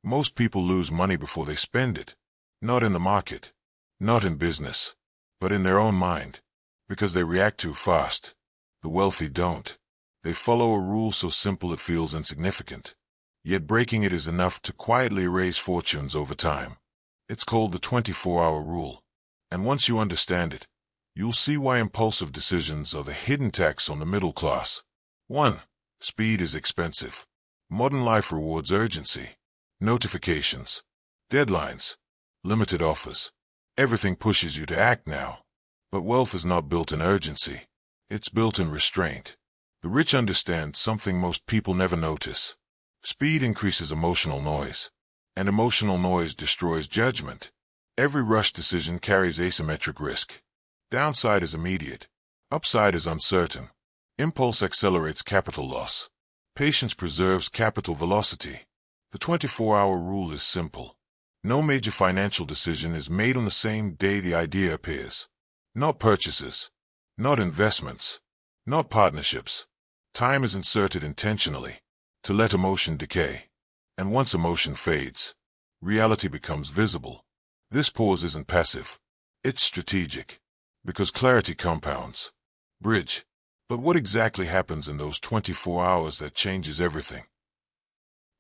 Most people lose money before they spend it. Not in the market, not in business, but in their own mind, because they react too fast. The wealthy don't. They follow a rule so simple it feels insignificant. Yet breaking it is enough to quietly erase fortunes over time. It's called the 24-hour rule. And once you understand it, you'll see why impulsive decisions are the hidden tax on the middle class. 1. Speed is expensive. Modern life rewards urgency. Notifications, deadlines, limited offers. Everything pushes you to act now. But wealth is not built in urgency. It's built in restraint. The rich understand something most people never notice. Speed increases emotional noise, and emotional noise destroys judgment. Every rush decision carries asymmetric risk. Downside is immediate. Upside is uncertain. Impulse accelerates capital loss. Patience preserves capital velocity. The 24-hour rule is simple. No major financial decision is made on the same day the idea appears. Not purchases, not investments, not partnerships. Time is inserted intentionally to let emotion decay. And once emotion fades, reality becomes visible. This pause isn't passive. It's strategic, because clarity compounds. Bridge. But what exactly happens in those 24 hours that changes everything?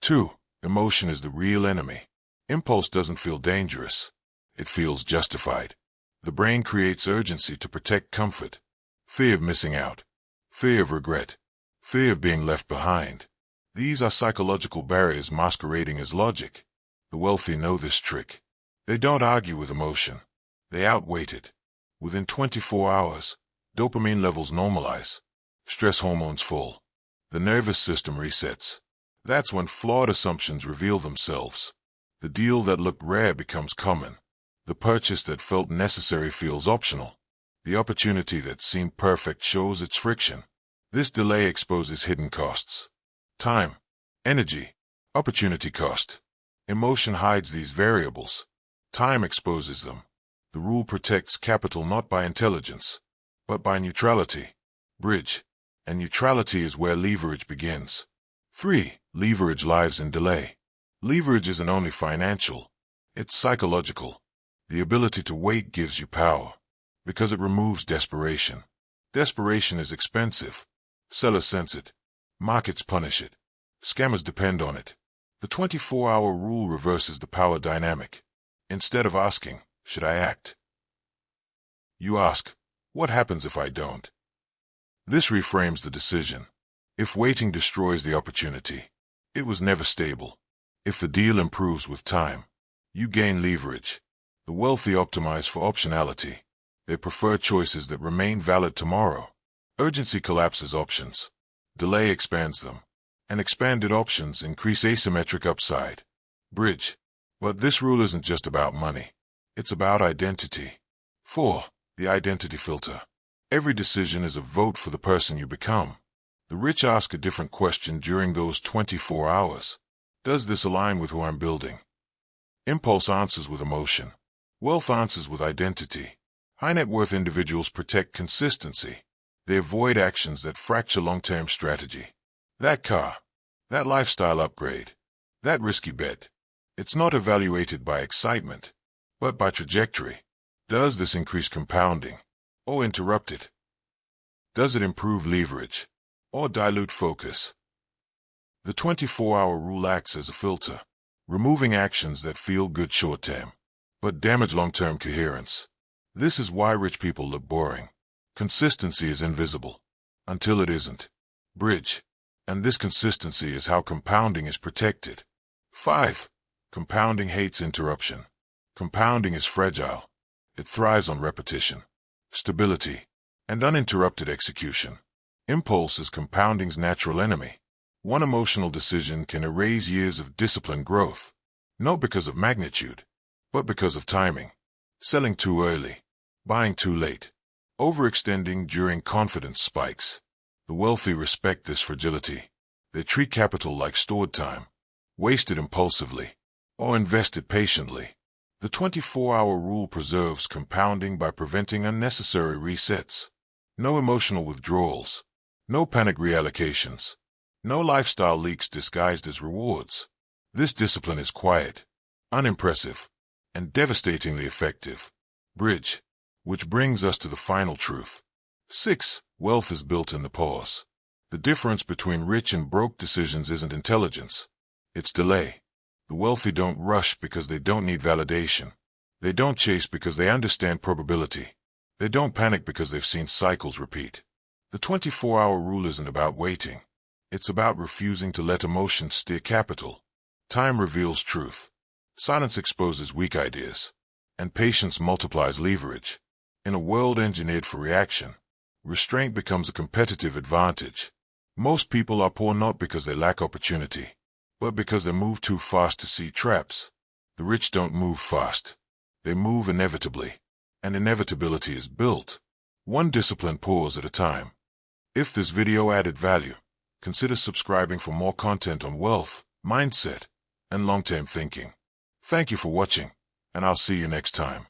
2. Emotion is the real enemy. Impulse doesn't feel dangerous. It feels justified. The brain creates urgency to protect comfort. Fear of missing out. Fear of regret. Fear of being left behind. These are psychological barriers masquerading as logic. The wealthy know this trick. They don't argue with emotion. They outweight it. Within 24 hours, dopamine levels normalize. Stress hormones fall. The nervous system resets. That's when flawed assumptions reveal themselves. The deal that looked rare becomes common. The purchase that felt necessary feels optional. The opportunity that seemed perfect shows its friction. This delay exposes hidden costs. Time, energy, opportunity cost. Emotion hides these variables. Time exposes them. The rule protects capital not by intelligence, but by neutrality. Bridge. And neutrality is where leverage begins. 3. Leverage lies in delay. Leverage isn't only financial, it's psychological. The ability to wait gives you power, because it removes desperation. Desperation is expensive. Sellers sense it. Markets punish it. Scammers depend on it. The 24-hour rule reverses the power dynamic. Instead of asking, should I act? You ask, what happens if I don't? This reframes the decision. If waiting destroys the opportunity, it was never stable. If the deal improves with time, you gain leverage. The wealthy optimize for optionality. They prefer choices that remain valid tomorrow. Urgency collapses options. Delay expands them. And expanded options increase asymmetric upside. Bridge. But this rule isn't just about money. It's about identity. 4. The identity filter. Every decision is a vote for the person you become. The rich ask a different question during those 24 hours. Does this align with who I'm building? Impulse answers with emotion. Wealth answers with identity. High net worth individuals protect consistency. They avoid actions that fracture long-term strategy. That car, that lifestyle upgrade, that risky bet. It's not evaluated by excitement, but by trajectory. Does this increase compounding, or interrupt it? Does it improve leverage, or dilute focus? The 24-hour rule acts as a filter, removing actions that feel good short-term, but damage long-term coherence. This is why rich people look boring. Consistency is invisible, until it isn't. Bridge. And this consistency is how compounding is protected. 5. Compounding hates interruption. Compounding is fragile. It thrives on repetition, stability, and uninterrupted execution. Impulse is compounding's natural enemy. One emotional decision can erase years of disciplined growth, not because of magnitude, but because of timing. Selling too early, buying too late, overextending during confidence spikes. The wealthy respect this fragility. They treat capital like stored time, wasted impulsively, or invested patiently. The 24-hour rule preserves compounding by preventing unnecessary resets. No emotional withdrawals, no panic reallocations, no lifestyle leaks disguised as rewards. This discipline is quiet, unimpressive, and devastatingly effective. Bridge, which brings us to the final truth. 6. Wealth is built in the pause. The difference between rich and broke decisions isn't intelligence. It's delay. The wealthy don't rush because they don't need validation. They don't chase because they understand probability. They don't panic because they've seen cycles repeat. The 24-hour rule isn't about waiting. It's about refusing to let emotions steer capital. Time reveals truth. Silence exposes weak ideas. And patience multiplies leverage. In a world engineered for reaction, restraint becomes a competitive advantage. Most people are poor not because they lack opportunity, but because they move too fast to see traps. The rich don't move fast. They move inevitably, and inevitability is built, one discipline pause at a time. If this video added value, consider subscribing for more content on wealth, mindset, and long-term thinking. Thank you for watching, and I'll see you next time.